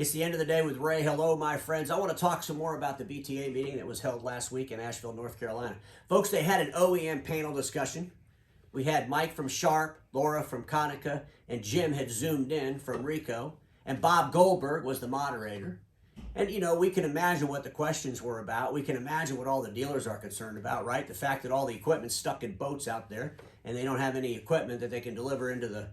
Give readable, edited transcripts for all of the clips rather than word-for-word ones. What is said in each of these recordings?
It's the end of the day with Ray. Hello, my friends. I want to talk some more about the BTA meeting that was held last week in Asheville, North Carolina. Folks, they had an OEM panel discussion. We had Mike from Sharp, Laura from Konica, and Jim had zoomed in from Rico, and Bob Goldberg was the moderator. And, you know, we can imagine what the questions were about. We can imagine what all the dealers are concerned about, right? The fact that all the equipment's stuck in boats out there, and they don't have any equipment that they can deliver into the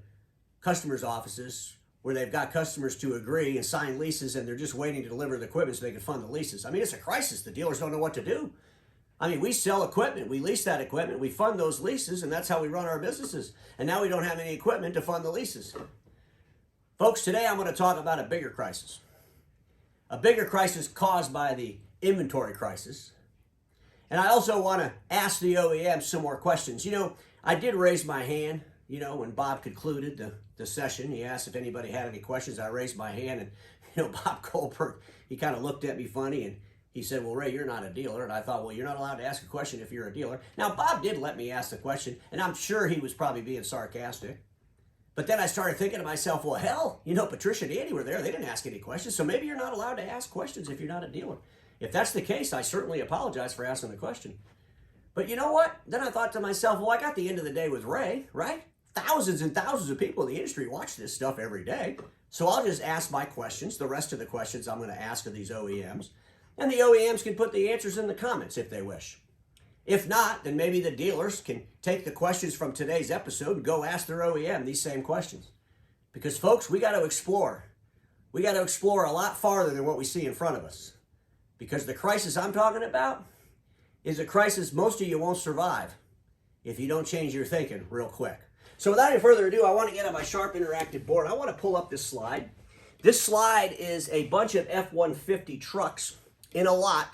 customers' offices where they've got customers to agree and sign leases, and they're just waiting to deliver the equipment so they can fund the leases. I mean, it's a crisis. The dealers don't know what to do. I mean, we sell equipment, we lease that equipment, we fund those leases, and that's how we run our businesses. And now we don't have any equipment to fund the leases. Folks, today I'm going to talk about a bigger crisis. A bigger crisis caused by the inventory crisis. And I also want to ask the OEMs some more questions. You know, I did raise my hand, you know, when Bob concluded the session. He asked if anybody had any questions. I raised my hand, and, you know, Bob Goldberg, he kind of looked at me funny, and he said, well, Ray, you're not a dealer. And I thought, well, you're not allowed to ask a question if you're a dealer. Now, Bob did let me ask the question, and I'm sure he was probably being sarcastic. But then I started thinking to myself, well, hell, you know, Patricia and Andy were there. They didn't ask any questions. So maybe you're not allowed to ask questions if you're not a dealer. If that's the case, I certainly apologize for asking the question. But you know what? Then I thought to myself, well, I got the end of the day with Ray, right? Thousands and thousands of people in the industry watch this stuff every day. So I'll just ask my questions. The rest of the questions I'm going to ask of these OEMs. And the OEMs can put the answers in the comments if they wish. If not, then maybe the dealers can take the questions from today's episode and go ask their OEM these same questions. Because, folks, we got to explore. We got to explore a lot farther than what we see in front of us. Because the crisis I'm talking about is a crisis most of you won't survive if you don't change your thinking real quick. So without any further ado, I want to get on my Sharp interactive board. I want to pull up this slide. This slide is a bunch of F-150 trucks in a lot.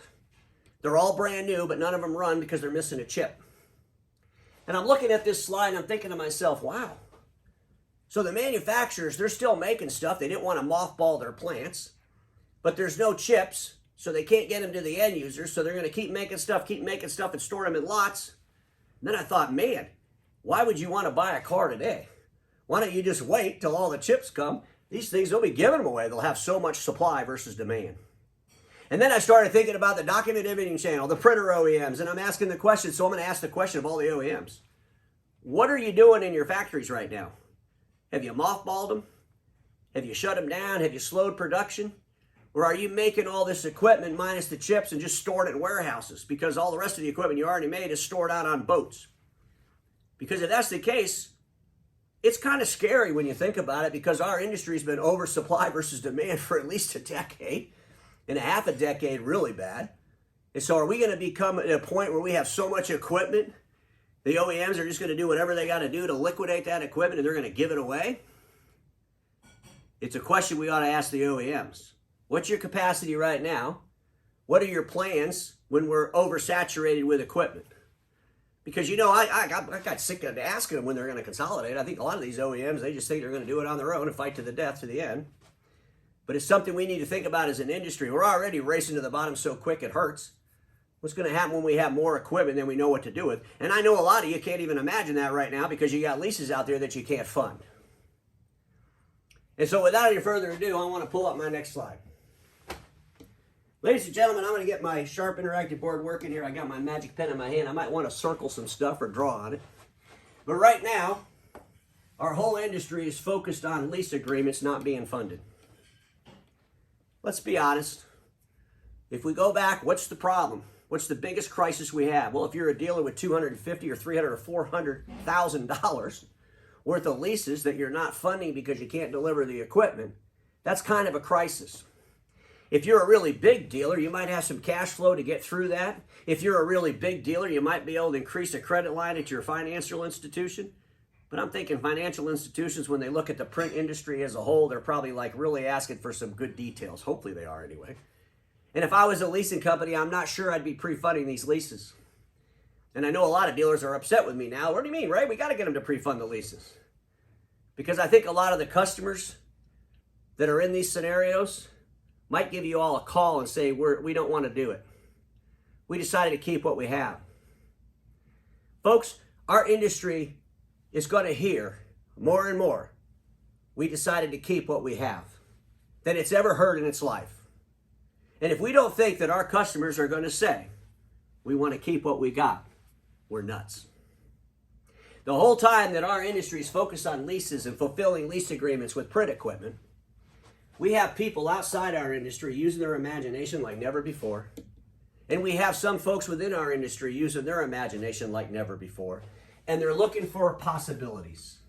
They're all brand new, but none of them run because they're missing a chip. And I'm looking at this slide and I'm thinking to myself, wow. So the manufacturers, they're still making stuff. They didn't want to mothball their plants, but there's no chips, so they can't get them to the end users. So they're going to keep making stuff and store them in lots. And then I thought, man, why would you want to buy a car today? Why don't you just wait till all the chips come? These things, they'll be giving them away. They'll have so much supply versus demand. And then I started thinking about the document imaging channel, the printer OEMs, and I'm asking the question, so I'm going to ask the question of all the OEMs. What are you doing in your factories right now? Have you mothballed them? Have you shut them down? Have you slowed production? Or are you making all this equipment minus the chips and just stored it in warehouses because all the rest of the equipment you already made is stored out on boats? Because if that's the case, it's kind of scary when you think about it, because our industry's been oversupply versus demand for at least a decade. In a half a decade, really bad. And so are we going to become at a point where we have so much equipment, the OEMs are just going to do whatever they got to do to liquidate that equipment and they're going to give it away? It's a question we ought to ask the OEMs. What's your capacity right now? What are your plans when we're oversaturated with equipment? Because, you know, I got sick of asking them when they're going to consolidate. I think a lot of these OEMs, they just think they're going to do it on their own and fight to the death to the end. But it's something we need to think about as an industry. We're already racing to the bottom so quick it hurts. What's going to happen when we have more equipment than we know what to do with? And I know a lot of you can't even imagine that right now because you got leases out there that you can't fund. And so without any further ado, I want to pull up my next slide. Ladies and gentlemen, I'm going to get my Sharp interactive board working here. I got my magic pen in my hand. I might want to circle some stuff or draw on it. But right now, our whole industry is focused on lease agreements not being funded. Let's be honest. If we go back, what's the problem? What's the biggest crisis we have? Well, if you're a dealer with $250,000 or $300,000 or $400,000 worth of leases that you're not funding because you can't deliver the equipment, that's kind of a crisis. If you're a really big dealer, you might have some cash flow to get through that. If you're a really big dealer, you might be able to increase a credit line at your financial institution. But I'm thinking financial institutions, when they look at the print industry as a whole, they're probably like really asking for some good details. Hopefully they are anyway. And if I was a leasing company, I'm not sure I'd be pre-funding these leases. And I know a lot of dealers are upset with me now. What do you mean, Ray? We got to get them to pre-fund the leases. Because I think a lot of the customers that are in these scenarios might give you all a call and say, we don't want to do it. We decided to keep what we have. Folks, our industry is going to hear more and more, we decided to keep what we have. than it's ever heard in its life. And if we don't think that our customers are going to say, we want to keep what we got, we're nuts. The whole time that our industry is focused on leases and fulfilling lease agreements with print equipment, we have people outside our industry using their imagination like never before. And we have some folks within our industry using their imagination like never before. And they're looking for possibilities.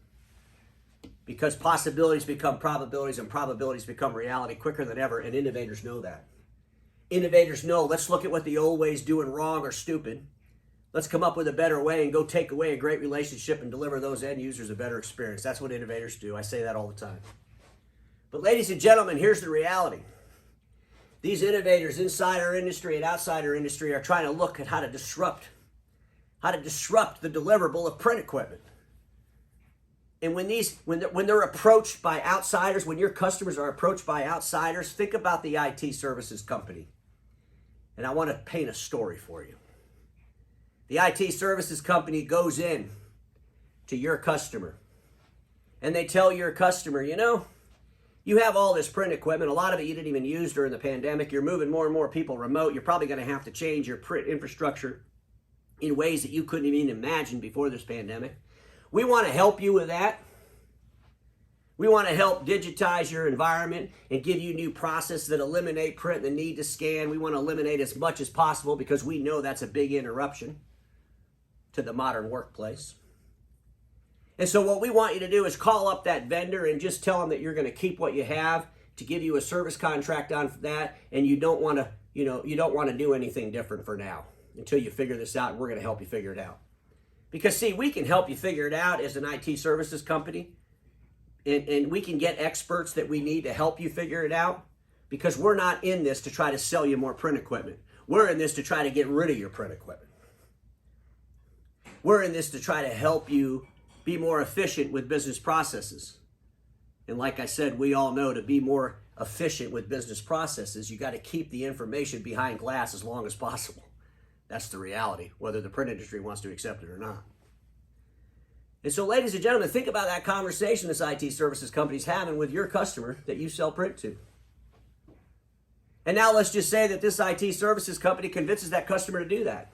Because possibilities become probabilities and probabilities become reality quicker than ever. And innovators know that. Innovators know, let's look at what the old ways doing wrong or stupid. Let's come up with a better way and go take away a great relationship and deliver those end users a better experience. That's what innovators do. I say that all the time. But ladies and gentlemen, here's the reality. These innovators inside our industry and outside our industry are trying to look at how to disrupt the deliverable of print equipment. And when they're approached by outsiders, when your customers are approached by outsiders, think about the IT services company. And I want to paint a story for you. The IT services company goes in to your customer and they tell your customer, you know, you have all this print equipment. A lot of it you didn't even use during the pandemic. You're moving more and more people remote. You're probably going to have to change your print infrastructure in ways that you couldn't even imagine before this pandemic. We want to help you with that. We want to help digitize your environment and give you new processes that eliminate print and the need to scan. We want to eliminate as much as possible because we know that's a big interruption to the modern workplace. And so what we want you to do is call up that vendor and just tell them that you're going to keep what you have to give you a service contract on that, and you don't want to do anything different for now until you figure this out, and we're going to help you figure it out. Because see, we can help you figure it out as an IT services company, and we can get experts that we need to help you figure it out, because we're not in this to try to sell you more print equipment. We're in this to try to get rid of your print equipment. We're in this to try to help you be more efficient with business processes. And like I said, we all know to be more efficient with business processes, you got to keep the information behind glass as long as possible. That's the reality, whether the print industry wants to accept it or not. And so, ladies and gentlemen, think about that conversation this IT services company's having with your customer that you sell print to. And now let's just say that this IT services company convinces that customer to do that.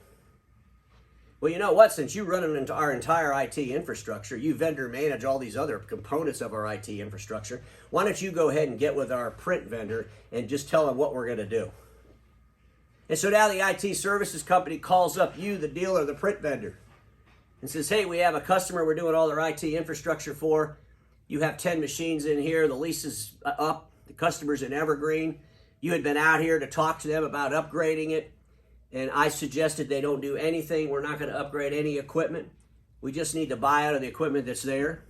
Well, you know what? Since you run into our entire IT infrastructure, you vendor manage all these other components of our IT infrastructure, why don't you go ahead and get with our print vendor and just tell them what we're going to do? And so now the IT services company calls up you, the dealer, the print vendor, and says, hey, we have a customer we're doing all their IT infrastructure for. You have 10 machines in here. The lease is up. The customer's in Evergreen. You had been out here to talk to them about upgrading it. And I suggested they don't do anything. We're not going to upgrade any equipment. We just need to buy out of the equipment that's there.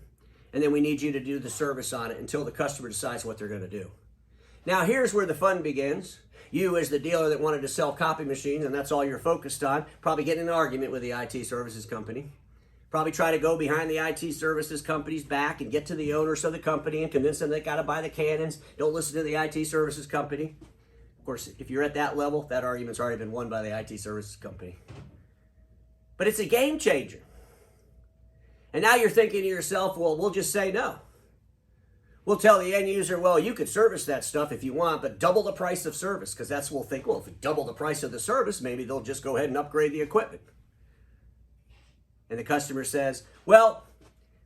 And then we need you to do the service on it until the customer decides what they're going to do. Now, here's where the fun begins. You, as the dealer that wanted to sell copy machines, and that's all you're focused on, probably get in an argument with the IT services company. Probably try to go behind the IT services company's back and get to the owners of the company and convince them they got to buy the cannons. Don't listen to the IT services company. Of course, if you're at that level, that argument's already been won by the IT services company. But it's a game changer. And now you're thinking to yourself, well, we'll just say no. We'll tell the end user, well, you could service that stuff if you want, but double the price of service, because that's what we'll think, well, if we double the price of the service, maybe they'll just go ahead and upgrade the equipment. And the customer says, well,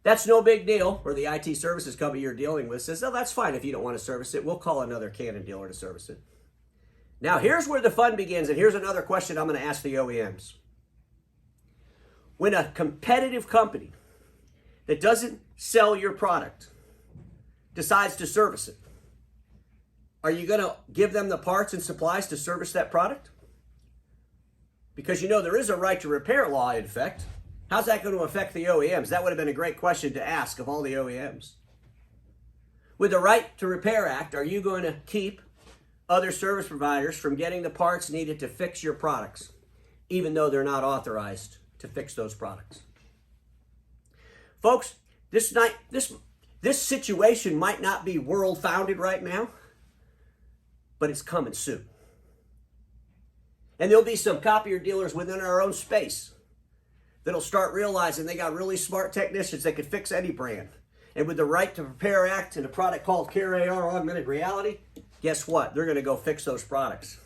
that's no big deal. Or the IT services company you're dealing with says, oh, that's fine if you don't want to service it. We'll call another Canon dealer to service it. Now, here's where the fun begins, and here's another question I'm going to ask the OEMs. When a competitive company that doesn't sell your product decides to service it, are you going to give them the parts and supplies to service that product? Because you know there is a right to repair law in effect. How's that going to affect the OEMs? That would have been a great question to ask of all the OEMs. With the Right to Repair Act, are you going to keep other service providers from getting the parts needed to fix your products, even though they're not authorized to fix those products? Folks, this situation might not be world-founded right now, but it's coming soon. And there'll be some copier dealers within our own space that'll start realizing they got really smart technicians that could fix any brand. And with the Right to Repair Act and a product called CareAR Augmented Reality, guess what? They're going to go fix those products.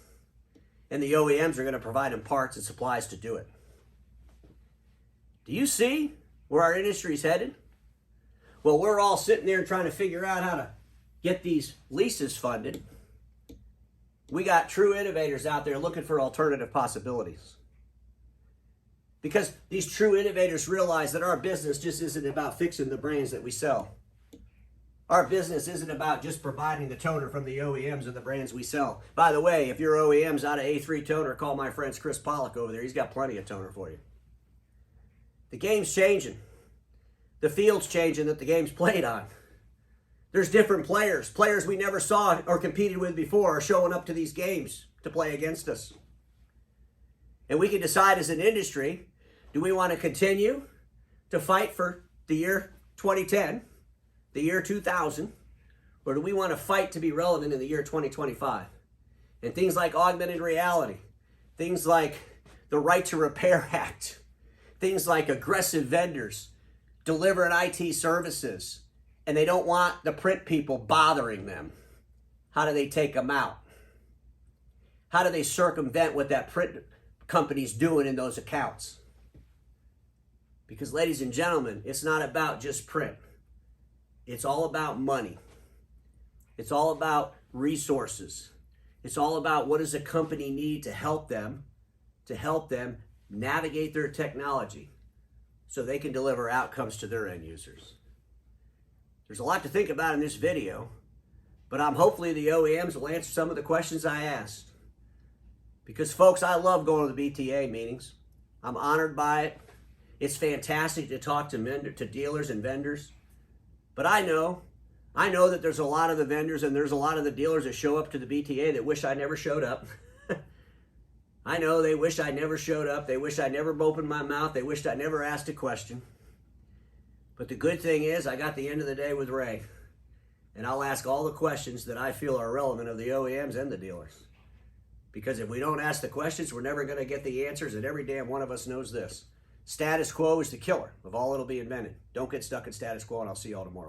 And the OEMs are going to provide them parts and supplies to do it. Do you see where our industry is headed? Well, we're all sitting there trying to figure out how to get these leases funded. We got true innovators out there looking for alternative possibilities. Because these true innovators realize that our business just isn't about fixing the brains that we sell. Our business isn't about just providing the toner from the OEMs and the brands we sell. By the way, if your OEM's out of A3 toner, call my friend Chris Pollock over there. He's got plenty of toner for you. The game's changing. The field's changing that the game's played on. There's different players. Players we never saw or competed with before are showing up to these games to play against us. And we can decide as an industry, do we want to continue to fight for the year 2010, the year 2000, or do we want to fight to be relevant in the year 2025? And things like augmented reality, things like the Right to Repair Act, things like aggressive vendors delivering IT services, and they don't want the print people bothering them. How do they take them out? How do they circumvent what that print company's doing in those accounts? Because, ladies and gentlemen, it's not about just print. It's all about money. It's all about resources. It's all about what does a company need to help them navigate their technology so they can deliver outcomes to their end users. There's a lot to think about in this video, but hopefully the OEMs will answer some of the questions I asked. Because, folks, I love going to the BTA meetings. I'm honored by it. It's fantastic to talk to dealers and vendors. But I know that there's a lot of the vendors and there's a lot of the dealers that show up to the BTA that wish I never showed up. I know they wish I never showed up. They wish I never opened my mouth. They wished I never asked a question. But the good thing is I got the end of the day with Ray. And I'll ask all the questions that I feel are relevant of the OEMs and the dealers. Because if we don't ask the questions, we're never going to get the answers, and every damn one of us knows this. Status quo is the killer of all that'll be invented. Don't get stuck in status quo, and I'll see you all tomorrow.